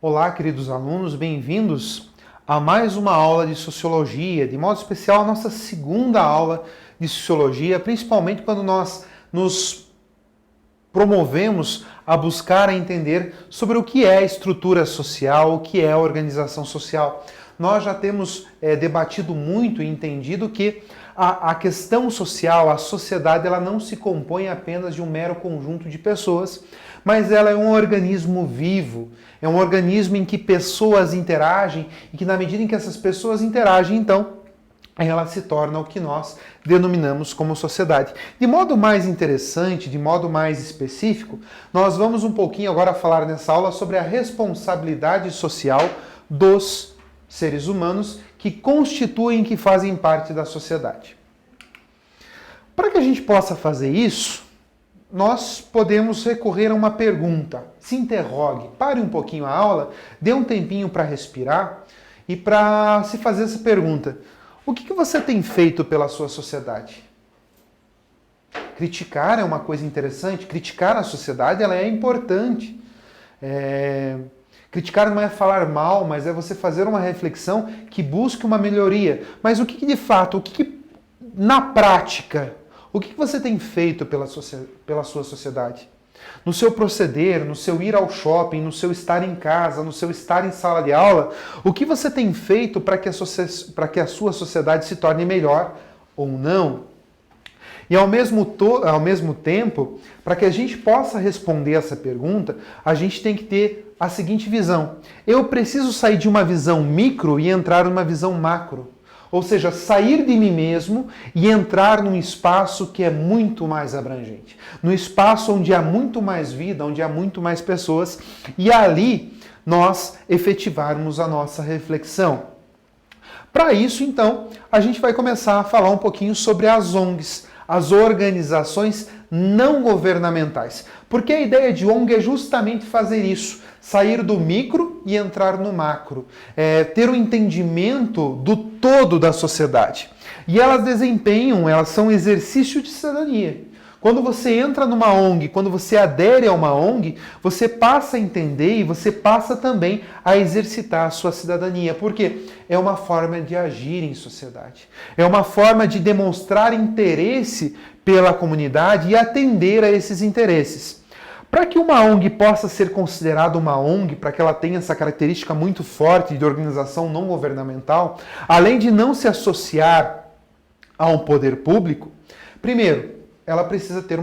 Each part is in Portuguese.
Olá, queridos alunos, bem-vindos a mais uma aula de Sociologia, de modo especial a nossa segunda aula de Sociologia, principalmente quando nós nos promovemos a buscar a entender sobre o que é a estrutura social, o que é a organização social. Nós já temos debatido muito e entendido que a questão social, a sociedade, ela não se compõe apenas de um mero conjunto de pessoas, mas ela é um organismo vivo, é um organismo em que pessoas interagem e que na medida em que essas pessoas interagem, então, ela se torna o que nós denominamos como sociedade. De modo mais interessante, de modo mais específico, nós vamos um pouquinho agora falar nessa aula sobre a responsabilidade social dos seres humanos que constituem, que fazem parte da sociedade. Para que a gente possa fazer isso, nós podemos recorrer a uma pergunta. Se interrogue, pare um pouquinho a aula, dê um tempinho para respirar e para se fazer essa pergunta. O que você tem feito pela sua sociedade? Criticar é uma coisa interessante, criticar a sociedade ela é importante. Criticar não é falar mal, mas é você fazer uma reflexão que busque uma melhoria. Mas o que de fato, na prática, o que você tem feito pela sua sociedade? No seu proceder, no seu ir ao shopping, no seu estar em casa, no seu estar em sala de aula, o que você tem feito para que a sua sociedade se torne melhor ou não? E ao mesmo tempo, para que a gente possa responder essa pergunta, a gente tem que ter a seguinte visão. Eu preciso sair de uma visão micro e entrar numa visão macro. Ou seja, sair de mim mesmo e entrar num espaço que é muito mais abrangente. Num espaço onde há muito mais vida, onde há muito mais pessoas, e ali nós efetivarmos a nossa reflexão. Para isso, então, a gente vai começar a falar um pouquinho sobre as ONGs, as organizações não governamentais. Porque a ideia de ONG é justamente fazer isso, sair do micro e entrar no macro, ter um entendimento do todo da sociedade. E elas são um exercício de cidadania. Quando você entra numa ONG, quando você adere a uma ONG, você passa a entender e você passa também a exercitar a sua cidadania, porque é uma forma de agir em sociedade. É uma forma de demonstrar interesse pela comunidade e atender a esses interesses. Para que uma ONG possa ser considerada uma ONG, para que ela tenha essa característica muito forte de organização não governamental, além de não se associar a um poder público, primeiro, ela precisa ter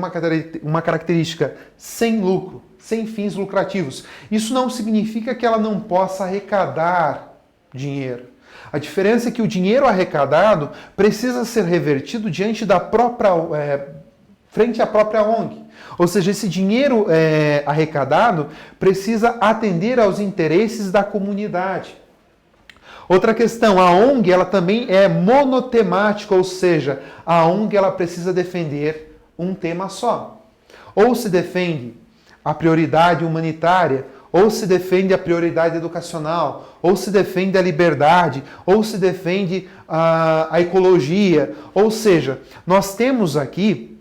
uma característica sem lucro, sem fins lucrativos. Isso não significa que ela não possa arrecadar dinheiro. A diferença é que o dinheiro arrecadado precisa ser revertido frente à própria ONG. Ou seja, esse dinheiro arrecadado precisa atender aos interesses da comunidade. Outra questão, a ONG ela também é monotemática, ou seja, a ONG ela precisa defender um tema só. Ou se defende a prioridade humanitária, ou se defende a prioridade educacional, ou se defende a liberdade, ou se defende a ecologia. Ou seja, nós temos aqui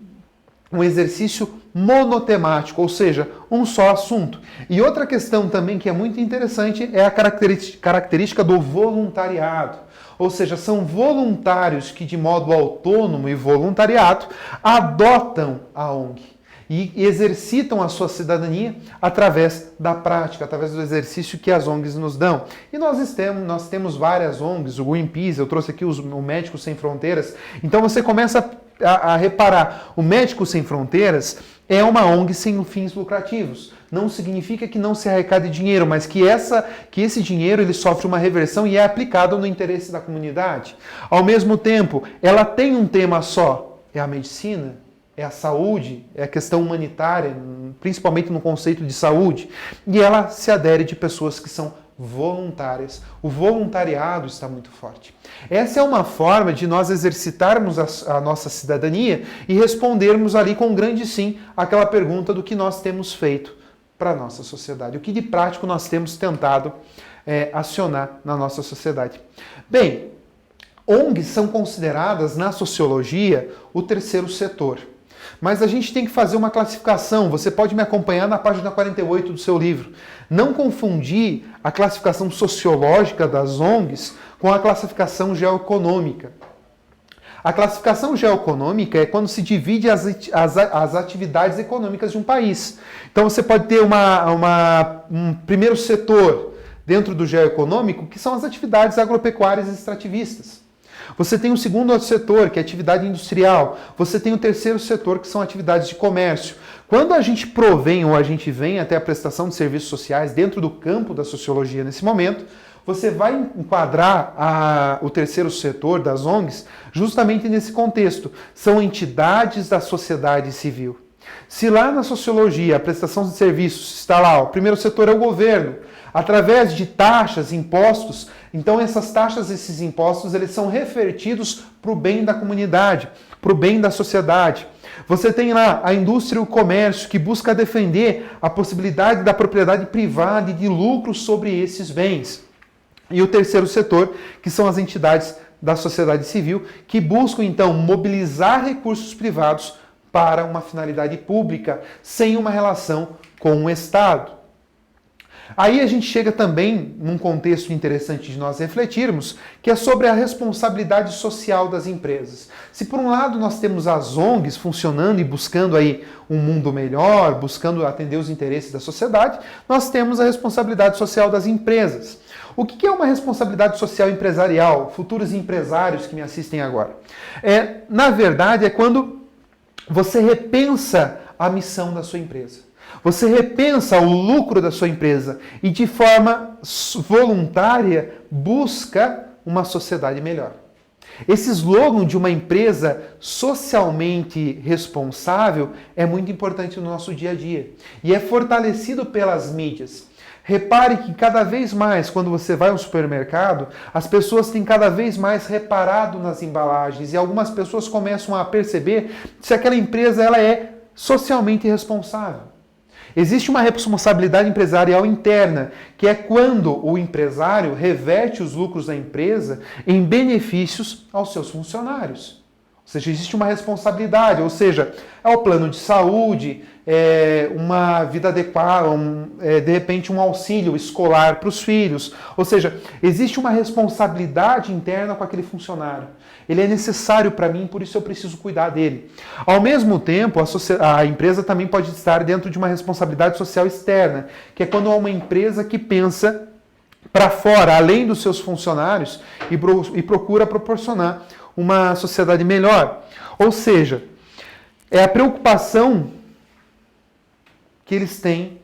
um exercício monotemático, ou seja, um só assunto. E outra questão também que é muito interessante é a característica do voluntariado. Ou seja, são voluntários que de modo autônomo e voluntariado adotam a ONG e exercitam a sua cidadania através da prática, através do exercício que as ONGs nos dão. E nós temos várias ONGs, o Greenpeace, eu trouxe aqui o Médicos Sem Fronteiras. Então você começa a reparar, o Médicos Sem Fronteiras é uma ONG sem fins lucrativos. Não significa que não se arrecade dinheiro, mas que esse dinheiro ele sofre uma reversão e é aplicado no interesse da comunidade. Ao mesmo tempo, ela tem um tema só, é a medicina, é a saúde, é a questão humanitária, principalmente no conceito de saúde, e ela se adere de pessoas que são voluntárias. O voluntariado está muito forte. Essa é uma forma de nós exercitarmos a nossa cidadania e respondermos ali com um grande sim àquela pergunta do que nós temos feito para a nossa sociedade. O que de prático nós temos tentado acionar na nossa sociedade. Bem, ONGs são consideradas na sociologia o terceiro setor. mas a gente tem que fazer uma classificação. Você pode me acompanhar na página 48 do seu livro. Não confundir a classificação sociológica das ONGs com a classificação geoeconômica. A classificação geoeconômica é quando se divide as atividades econômicas de um país. Então você pode ter um primeiro setor dentro do geoeconômico, que são as atividades agropecuárias e extrativistas. Você tem um segundo setor, que é a atividade industrial. Você tem o terceiro setor, que são atividades de comércio. Quando a gente provém ou a gente vem até a prestação de serviços sociais dentro do campo da sociologia nesse momento, você vai enquadrar o terceiro setor das ONGs justamente nesse contexto. São entidades da sociedade civil. Se lá na sociologia a prestação de serviços está lá, o primeiro setor é o governo, através de taxas, impostos, então essas taxas, esses impostos, eles são revertidos para o bem da comunidade, para o bem da sociedade. Você tem lá a indústria e o comércio que busca defender a possibilidade da propriedade privada e de lucro sobre esses bens. E o terceiro setor, que são as entidades da sociedade civil, que buscam então mobilizar recursos privados para uma finalidade pública, sem uma relação com o Estado. Aí a gente chega também num contexto interessante de nós refletirmos, que é sobre a responsabilidade social das empresas. Se por um lado nós temos as ONGs funcionando e buscando aí um mundo melhor, buscando atender os interesses da sociedade, nós temos a responsabilidade social das empresas. O que é uma responsabilidade social empresarial? Futuros empresários que me assistem agora. Na verdade, é quando você repensa a missão da sua empresa. Você repensa o lucro da sua empresa e de forma voluntária busca uma sociedade melhor. Esse slogan de uma empresa socialmente responsável é muito importante no nosso dia a dia e é fortalecido pelas mídias. Repare que cada vez mais, quando você vai ao supermercado, as pessoas têm cada vez mais reparado nas embalagens e algumas pessoas começam a perceber se aquela empresa ela é socialmente responsável. Existe uma responsabilidade empresarial interna, que é quando o empresário reverte os lucros da empresa em benefícios aos seus funcionários. Ou seja, existe uma responsabilidade, ou seja, é o plano de saúde, uma vida adequada, de repente um auxílio escolar para os filhos. Ou seja, existe uma responsabilidade interna com aquele funcionário. Ele é necessário para mim, por isso eu preciso cuidar dele. Ao mesmo tempo, a empresa também pode estar dentro de uma responsabilidade social externa, que é quando há uma empresa que pensa para fora, além dos seus funcionários, e procura proporcionar uma sociedade melhor. Ou seja, é a preocupação que eles têm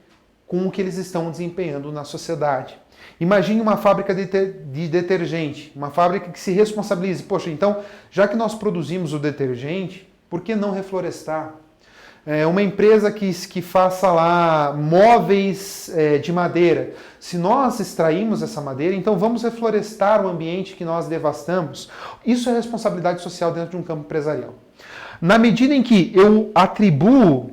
com o que eles estão desempenhando na sociedade. Imagine uma fábrica de detergente, uma fábrica que se responsabilize. Poxa, então, já que nós produzimos o detergente, por que não reflorestar? Uma empresa que faça lá móveis de madeira. Se nós extraímos essa madeira, então vamos reflorestar o ambiente que nós devastamos. Isso é responsabilidade social dentro de um campo empresarial. Na medida em que eu atribuo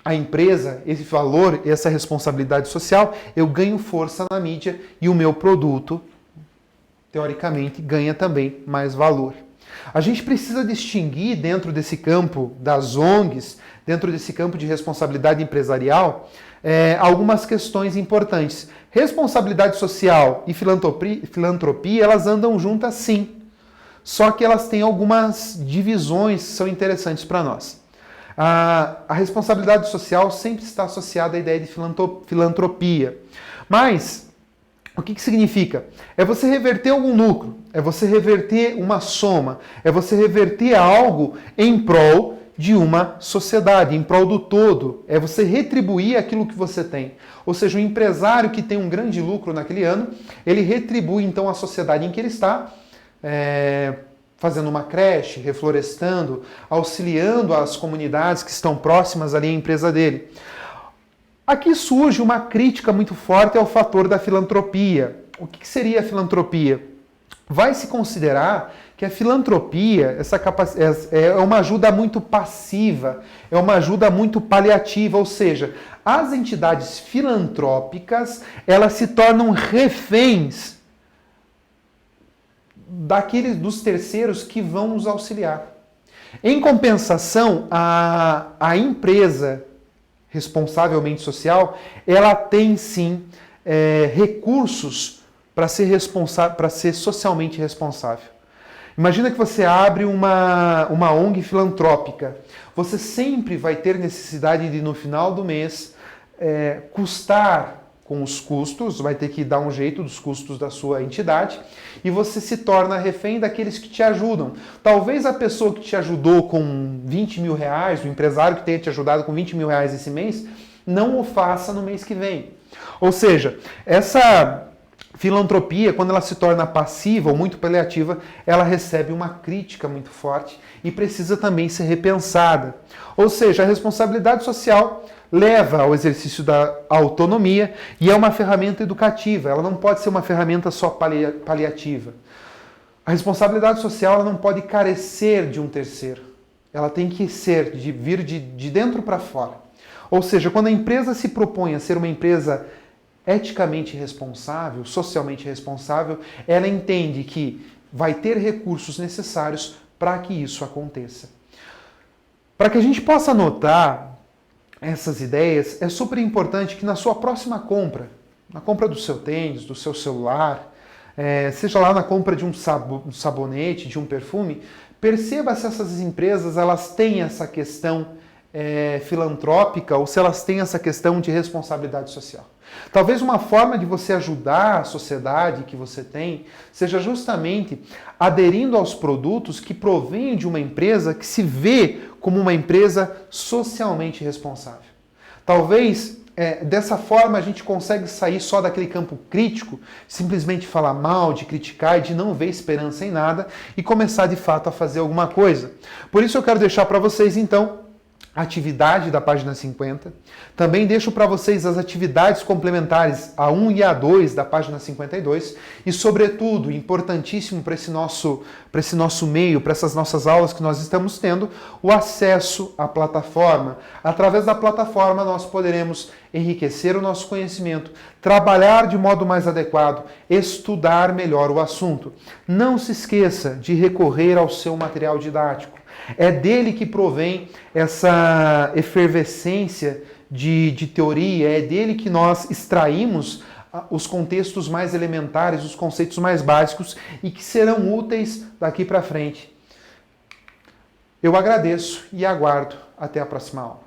à empresa esse valor, essa responsabilidade social, eu ganho força na mídia e o meu produto, teoricamente, ganha também mais valor. A gente precisa distinguir dentro desse campo das ONGs, dentro desse campo de responsabilidade empresarial, algumas questões importantes. Responsabilidade social e filantropia, elas andam juntas sim, só que elas têm algumas divisões que são interessantes para nós. A responsabilidade social sempre está associada à ideia de filantropia, mas o que significa? É você reverter algum lucro, é você reverter uma soma, é você reverter algo em prol de uma sociedade, em prol do todo. É você retribuir aquilo que você tem. Ou seja, o empresário que tem um grande lucro naquele ano, ele retribui então a sociedade em que ele está, fazendo uma creche, reflorestando, auxiliando as comunidades que estão próximas ali à empresa dele. Aqui surge uma crítica muito forte ao fator da filantropia. O que seria a filantropia? Vai se considerar que a filantropia é uma ajuda muito passiva, é uma ajuda muito paliativa, ou seja, as entidades filantrópicas, elas se tornam reféns dos terceiros que vão nos auxiliar. Em compensação, a empresa responsavelmente social, ela tem sim recursos para ser socialmente responsável. Imagina que você abre uma ONG filantrópica. Você sempre vai ter necessidade de, no final do mês, custar com os custos, vai ter que dar um jeito dos custos da sua entidade, e você se torna refém daqueles que te ajudam. Talvez a pessoa que te ajudou com 20 mil reais, o empresário que tenha te ajudado com 20 mil reais esse mês, não o faça no mês que vem. Ou seja, essa filantropia, quando ela se torna passiva ou muito paliativa, ela recebe uma crítica muito forte e precisa também ser repensada. Ou seja, a responsabilidade social leva ao exercício da autonomia e é uma ferramenta educativa, ela não pode ser uma ferramenta só paliativa. A responsabilidade social ela não pode carecer de um terceiro, ela tem que vir de dentro para fora. Ou seja, quando a empresa se propõe a ser uma empresa eticamente responsável, socialmente responsável, ela entende que vai ter recursos necessários para que isso aconteça. Para que a gente possa notar essas ideias, é super importante que na sua próxima compra, na compra do seu tênis, do seu celular, seja lá na compra de um sabonete, de um perfume, perceba se essas empresas elas têm essa questão filantrópica ou se elas têm essa questão de responsabilidade social. Talvez uma forma de você ajudar a sociedade que você tem seja justamente aderindo aos produtos que provêm de uma empresa que se vê como uma empresa socialmente responsável. Talvez dessa forma a gente consegue sair só daquele campo crítico, simplesmente falar mal, de criticar e de não ver esperança em nada e começar de fato a fazer alguma coisa. Por isso eu quero deixar para vocês então a atividade da página 50. Também deixo para vocês as atividades complementares A1 e A2 da página 52 e, sobretudo, importantíssimo para esse nosso meio, para essas nossas aulas que nós estamos tendo, o acesso à plataforma. Através da plataforma nós poderemos enriquecer o nosso conhecimento, trabalhar de modo mais adequado, estudar melhor o assunto. Não se esqueça de recorrer ao seu material didático. É dele que provém essa efervescência de teoria, é dele que nós extraímos os contextos mais elementares, os conceitos mais básicos e que serão úteis daqui para frente. Eu agradeço e aguardo até a próxima aula.